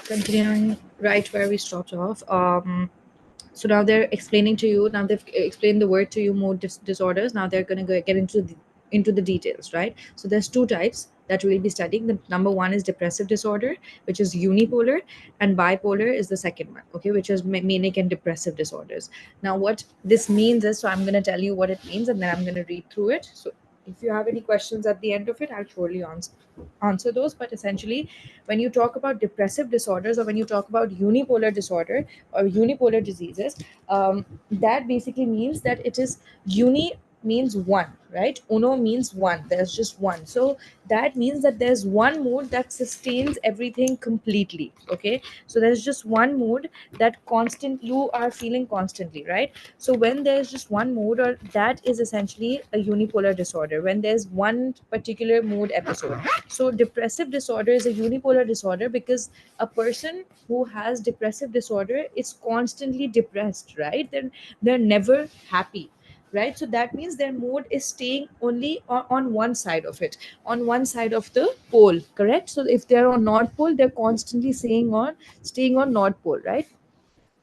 Continuing right where we stopped off. So now they're explaining to you. Now they've explained the word to you, mood disorders. Now they're going to get into the details, right? So there's two types that we'll be studying. The number one is depressive disorder, which is unipolar, and bipolar is the second one, okay, which is manic and depressive disorders. Now what this means is, so I'm going to tell you what it means, and then I'm going to read through it. So if you have any questions at the end of it, I'll surely answer those. But essentially, when you talk about depressive disorders, or when you talk about unipolar disorder or unipolar diseases, that basically means that it is uni means one, right? Uno means one. There's just one. So that means that there's one mood that sustains everything completely. Okay. So there's just one mood that constant you are feeling constantly, right? So when there's just one mood, or that is essentially a unipolar disorder, when there's one particular mood episode. So depressive disorder is a unipolar disorder because a person who has depressive disorder is constantly depressed, right? They're never happy, right? So that means their mood is staying only on one side of it, on one side of the pole, correct? So if they're on north pole, they're constantly staying on north pole, right?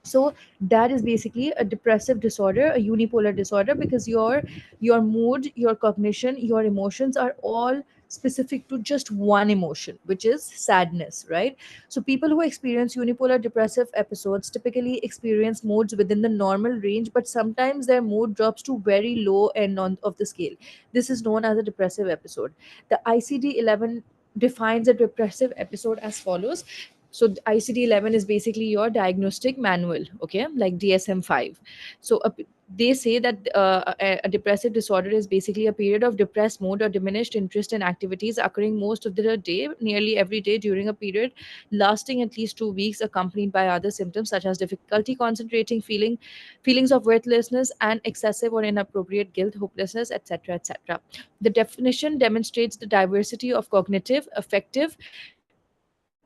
So that is basically a depressive disorder, a unipolar disorder, because your mood, your cognition, your emotions are all specific to just one emotion, which is sadness, right? So people who experience unipolar depressive episodes typically experience moods within the normal range, but sometimes their mood drops to very low end of the scale. This is known as a depressive episode. The ICD-11 defines a depressive episode as follows. So ICD-11 is basically your diagnostic manual, okay, like DSM-5. So they say that a depressive disorder is basically a period of depressed mood or diminished interest in activities occurring most of the day, nearly every day, during a period lasting at least 2 weeks, accompanied by other symptoms such as difficulty concentrating, feelings of worthlessness, and excessive or inappropriate guilt, hopelessness, etc., etc. The definition demonstrates the diversity of cognitive, affective,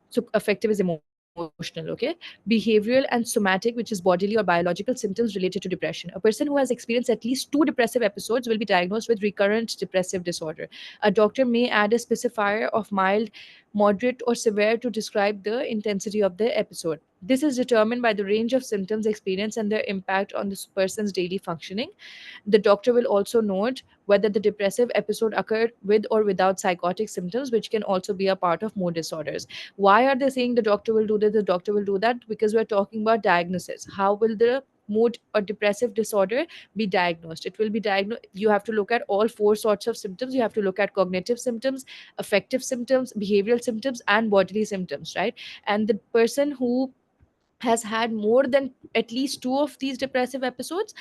so affective is emotional, okay, behavioral and somatic, which is bodily or biological symptoms related to depression. A person who has experienced at least two depressive episodes will be diagnosed with recurrent depressive disorder. A doctor may add a specifier of mild, moderate, or severe to describe the intensity of the episode. This is determined by the range of symptoms experienced and their impact on this person's daily functioning. The doctor will also note whether the depressive episode occurred with or without psychotic symptoms, which can also be a part of mood disorders. Why are they saying the doctor will do this, the doctor will do that? Because we're talking about diagnosis. How will the mood or depressive disorder be diagnosed? It will be diagnosed. You have to look at all four sorts of symptoms. You have to look at cognitive symptoms, affective symptoms, behavioral symptoms, and bodily symptoms, right? And the person who has had more than at least two of these depressive episodes,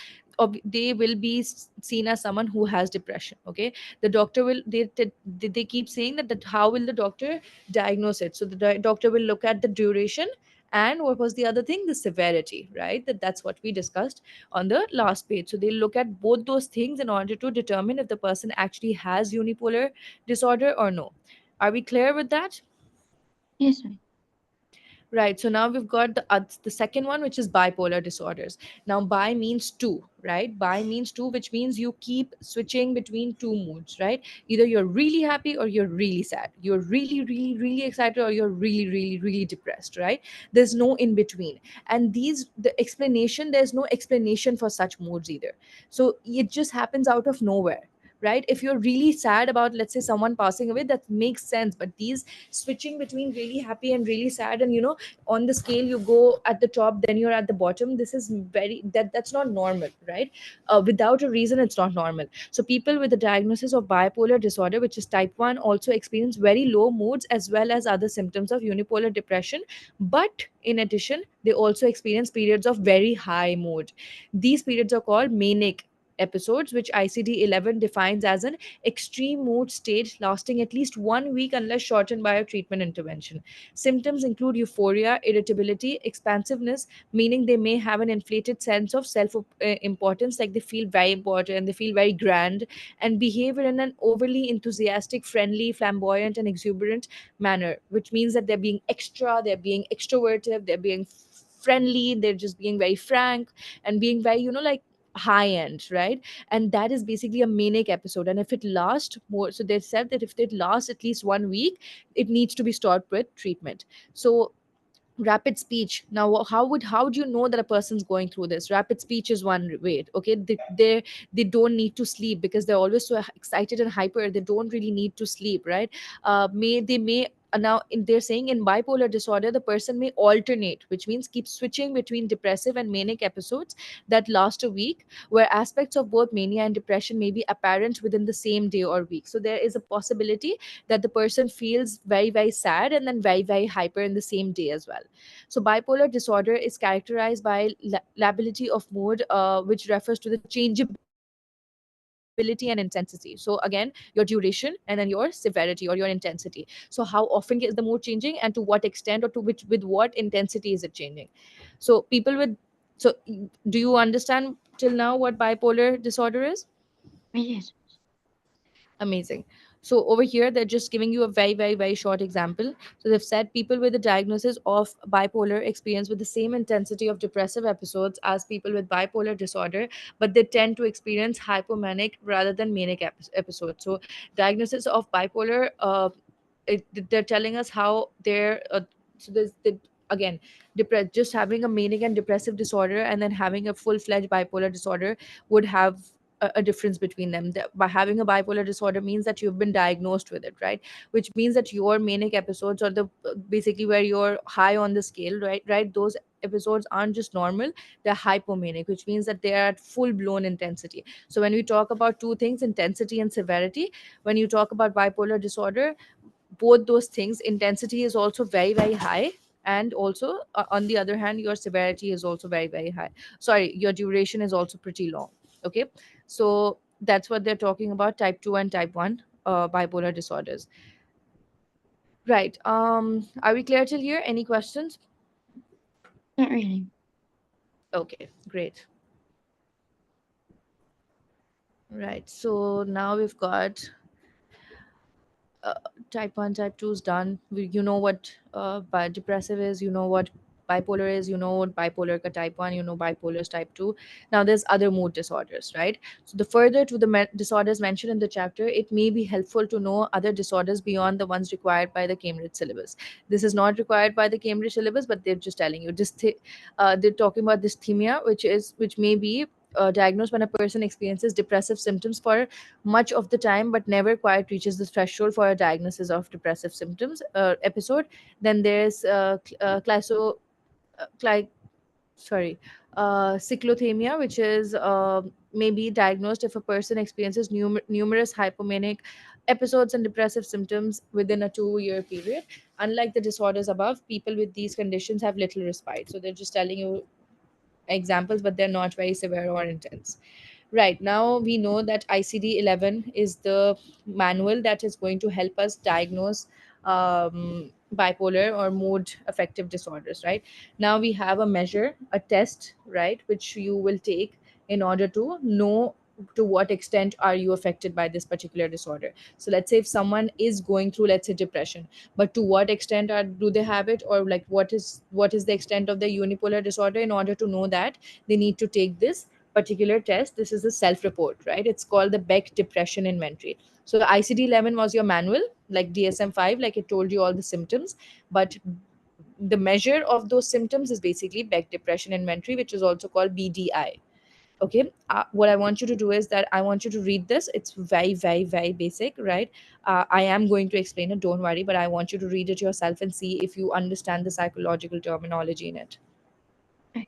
they will be seen as someone who has depression. Okay, the doctor will they keep saying that how will the doctor diagnose it? So the doctor will look at the duration, and what was the other thing, the severity, right? That's what we discussed on the last page. So they'll look at both those things in order to determine if the person actually has unipolar disorder or no. Are we clear with that? Yes, right. Right. So now we've got the second one, which is bipolar disorders. Now, bi means two, right? Bi means two, which means you keep switching between two moods, right? Either you're really happy or you're really sad. You're really, really, really excited or you're really, really, really depressed, right? There's no in between. And there's no explanation for such moods either. So it just happens out of nowhere. Right, if you're really sad about, let's say, someone passing away, that makes sense. But these switching between really happy and really sad, and on the scale you go at the top, then you're at the bottom, this is that's not normal, right? Without a reason, it's not normal. So people with the diagnosis of bipolar disorder, which is type 1, also experience very low moods as well as other symptoms of unipolar depression. But in addition, they also experience periods of very high mood. These periods are called manic episodes, which ICD-11 defines as an extreme mood state lasting at least 1 week unless shortened by a treatment intervention. Symptoms include euphoria, irritability, expansiveness, meaning they may have an inflated sense of self importance, like they feel very important, they feel very grand, and behavior in an overly enthusiastic, friendly, flamboyant, and exuberant manner, which means that they're being extra, they're being extroverted, they're being friendly, they're just being very frank and being very, like high end, right? And that is basically a manic episode. And if it lasts more, so they said that if it lasts at least 1 week, it needs to be stopped with treatment. So Rapid speech. Now how do you know that a person's going through this? Rapid speech is one way. Okay, they don't need to sleep because they're always so excited and hyper. They don't really need to sleep, right? May they may Now they're saying in bipolar disorder the person may alternate, which means keep switching between depressive and manic episodes that last a week, where aspects of both mania and depression may be apparent within the same day or week. So there is a possibility that the person feels very, very sad and then very, very hyper in the same day as well. So bipolar disorder is characterized by lability of mood, which refers to the changeability and intensity. So again, your duration and then your severity or your intensity. So how often is the mood changing, and to what extent, or to which with what intensity is it changing? So people with so do you understand till now what bipolar disorder is? Yes. Amazing. So over here, they're just giving you a very, very, very short example. So they've said people with a diagnosis of bipolar experience with the same intensity of depressive episodes as people with bipolar disorder, but they tend to experience hypomanic rather than manic episodes. So diagnosis of bipolar, they're telling us how they're so there's again, just having a manic and depressive disorder and then having a full-fledged bipolar disorder would have a difference between them. By having a bipolar disorder means that you've been diagnosed with it, right? Which means that your manic episodes, or the basically where you're high on the scale, right, those episodes aren't just normal, they're hypomanic, which means that they are at full blown intensity. So when we talk about two things, intensity and severity, when you talk about bipolar disorder, both those things, intensity is also very, very high, and also on the other hand, your severity is also very, very high. Sorry, your duration is also pretty long. Okay, so that's what they're talking about, type 2 and type 1 bipolar disorders. Right. Are we clear till here? Any questions? Not really. Okay, great. Right, so now we've got uh, type 1, type 2 is done. You know what depressive is, you know what bipolar is, you know what bipolar ka type 1, you know bipolar is type 2. Now there's other mood disorders, right? So the further to the disorders mentioned in the chapter, it may be helpful to know other disorders beyond the ones required by the Cambridge syllabus. This is not required by the Cambridge syllabus, but they're just telling you they're talking about dysthymia, which may be diagnosed when a person experiences depressive symptoms for much of the time but never quite reaches the threshold for a diagnosis of depressive symptoms episode. Then there's cli- sorry cyclothymia, which is maybe diagnosed if a person experiences numerous hypomanic episodes and depressive symptoms within a 2-year period. Unlike the disorders above, people with these conditions have little respite. So they're just telling you examples, but they're not very severe or intense. Right, now we know that ICD 11 is the manual that is going to help us diagnose bipolar or mood affective disorders, right? Now we have a measure, a test, right, which you will take in order to know to what extent are you affected by this particular disorder. So let's say if someone is going through, let's say, depression, but to what extent do they have it, or like what is the extent of the unipolar disorder? In order to know that, they need to take this particular test. This is a self report, right? It's called the Beck Depression Inventory. So ICD 11 was your manual, like DSM 5, like it told you all the symptoms, but the measure of those symptoms is basically Beck Depression Inventory, which is also called BDI. Okay, what I want you to do is that I want you to read this. It's very, very, very basic, right? I am going to explain it, don't worry, but I want you to read it yourself and see if you understand the psychological terminology in it. Okay.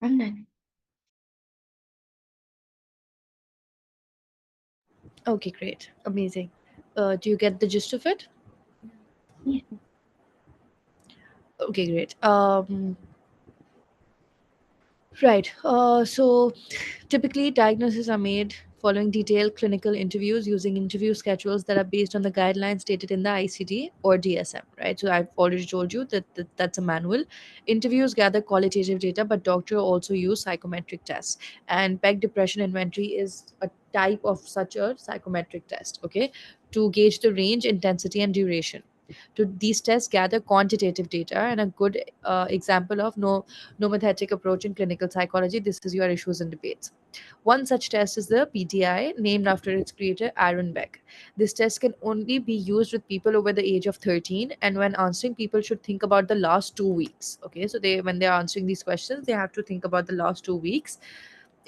I'm done. Okay, great. Amazing. Do you get the gist of it? Yes. Okay, great. Right. So typically, diagnoses are made following detailed clinical interviews using interview schedules that are based on the guidelines stated in the ICD or DSM. Right. So I've already told you that that's a manual. Interviews gather qualitative data, but doctor also use psychometric tests. And PEG depression inventory is a type of such a psychometric test. Okay, to gauge the range, intensity, and duration. To these tests gather quantitative data, and a good example of nomothetic approach in clinical psychology. This is your issues and debates. One such test is the PTI, named after its creator, Aaron Beck. This test can only be used with people over the age of 13, and when answering, people should think about the last 2 weeks. Okay, so when they're answering these questions, they have to think about the last 2 weeks,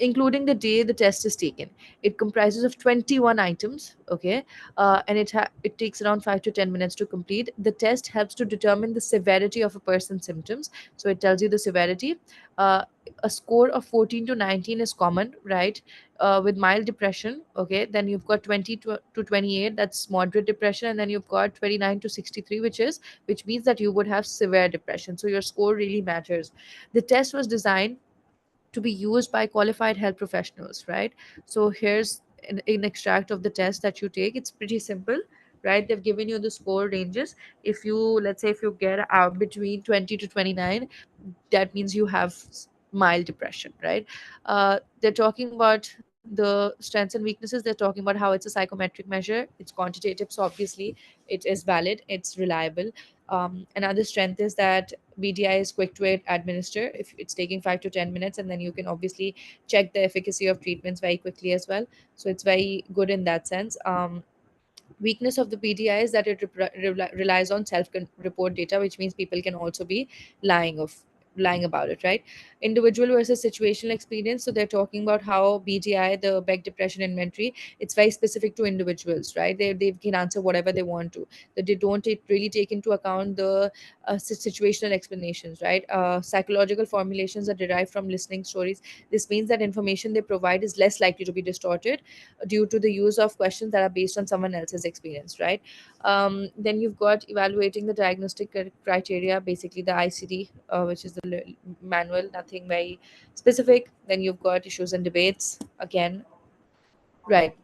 including the day the test is taken. It comprises of 21 items, okay, and it takes around 5 to 10 minutes to complete. The test helps to determine the severity of a person's symptoms, so it tells you the severity. Uh, a score of 14 to 19 is common, right? With mild depression, okay, then you've got 20 to 28, that's moderate depression, and then you've got 29 to 63, which means that you would have severe depression. So your score really matters. The test was designed to be used by qualified health professionals, right? So here's an extract of the test that you take. It's pretty simple, right? They've given you the score ranges. If you, let's say, if you get out between 20 to 29, that means you have mild depression, right? They're talking about the strengths and weaknesses. They're talking about how it's a psychometric measure, it's quantitative, so obviously it is valid, it's reliable. Another strength is that BDI is quick to administer. If it's taking 5 to 10 minutes, and then you can obviously check the efficacy of treatments very quickly as well. So it's very good in that sense. Weakness of the PDI is that it relies on self-report data, which means people can also be lying of lying about it, right? Individual versus situational experience. So they're talking about how BDI, the Beck depression inventory, it's very specific to individuals, right? They can answer whatever they want to. That they don't really take into account the situational explanations, right? Psychological formulations are derived from listening stories. This means that information they provide is less likely to be distorted due to the use of questions that are based on someone else's experience, right? Then you've got evaluating the diagnostic criteria, basically the ICD, which is the manual, nothing very specific. Then you've got issues and debates again, right?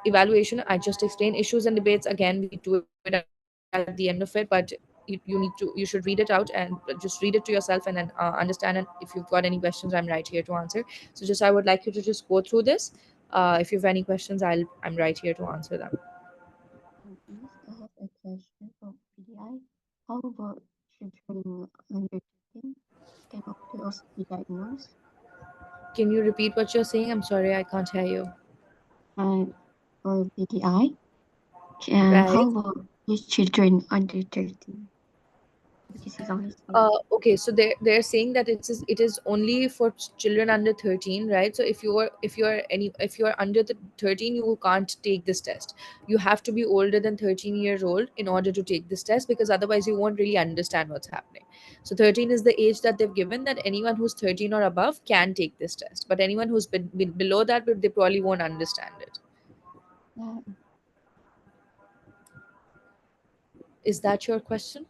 Evaluation, I just explained. Issues and debates, again, we do it at the end of it, but you should read it out and just read it to yourself, and then understand. And if you've got any questions, I'm right here to answer. So just I would like you to just go through this. If you have any questions, I'm right here to answer them. Yes, I have a question for PDI. How about children under 13 can also be diagnosed? Can you repeat what you're saying? I'm sorry, I can't hear you. And for PDI, Right. how about the children under 13? Because he's only saying, Okay, so they're saying that it is only for children under 13, right? So if you're under the 13, you can't take this test. You have to be older than 13 years old in order to take this test, because otherwise you won't really understand what's happening. So 13 is the age that they've given, that anyone who's 13 or above can take this test, but anyone who's been below that, they probably won't understand it. yeah, Is that your question?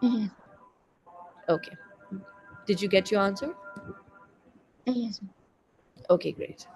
yes, Okay, did you get your answer? yes. Okay, great.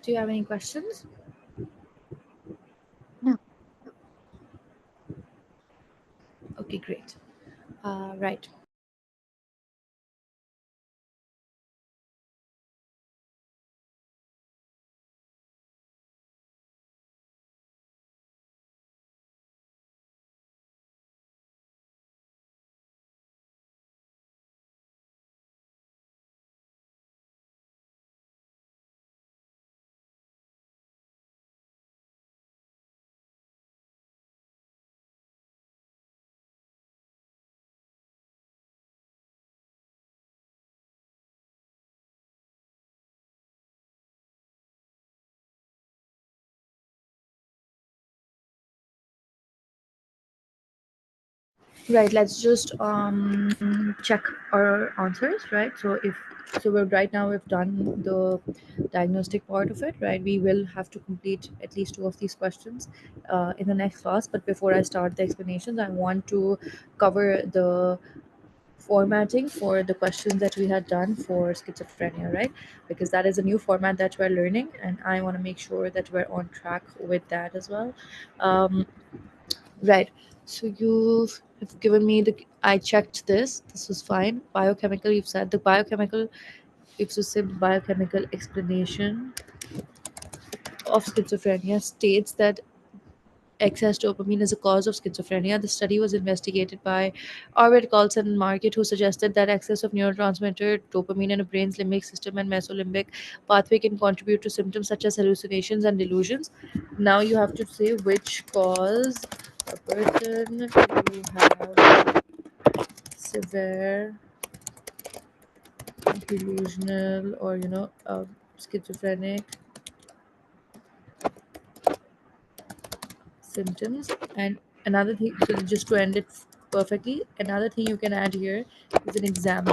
Do you have any questions? No. Okay, great. Right. Right, let's just check our answers, right? So we're right now we've done the diagnostic part of it, right? We will have to complete at least two of these questions in the next class. But before I start the explanations, I want to cover the formatting for the questions that we had done for schizophrenia, right? Because that is a new format that we're learning, and I want to make sure that we're on track with that as well. Um, Right. So you have given me the. I checked this. This was fine. Biochemical. You've said the biochemical. If you said biochemical explanation of schizophrenia states that excess dopamine is a cause of schizophrenia. The study was investigated by Arvid Carlson and Market, who suggested that excess of neurotransmitter dopamine in a brain's limbic system and mesolimbic pathway can contribute to symptoms such as hallucinations and delusions. Now you have to say which cause a person who have severe delusional or schizophrenic symptoms. And another thing, so just to end it perfectly, another thing you can add here is an example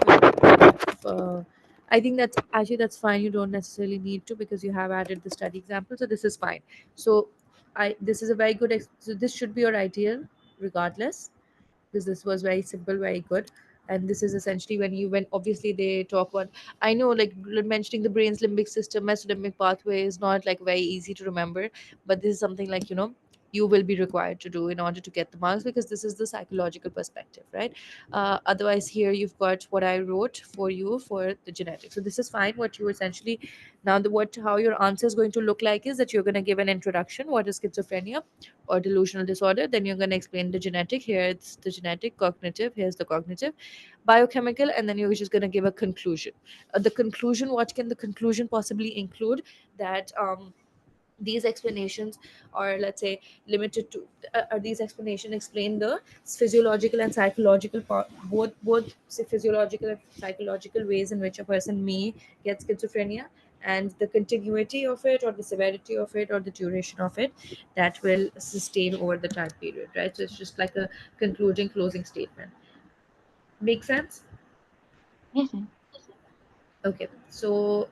of I think that's fine. You don't necessarily need to because you have added the study example, so this is fine. So I this is a very good so this should be your ideal regardless, because this was very simple, very good. And this is essentially when obviously they talk about, I know, like mentioning the brain's limbic system, mesolimbic pathway is not like very easy to remember, but this is something like you will be required to do in order to get the marks, because this is the psychological perspective, right? Otherwise here you've got what I wrote for you for the genetics, so this is fine. What you essentially now the what how your answer is going to look like is that you're going to give an introduction, what is schizophrenia or delusional disorder, then you're going to explain the genetic, here it's the genetic, cognitive, here's the cognitive, biochemical, and then you're just going to give a conclusion. The conclusion, what can the conclusion possibly include? That these explanations are, let's say, limited to are these explanations explain the physiological and psychological part, both physiological and psychological ways in which a person may get schizophrenia, and the continuity of it or the severity of it or the duration of it that will sustain over the time period, right? So it's just like a concluding closing statement. Make sense? Yes, ma'am. Okay, so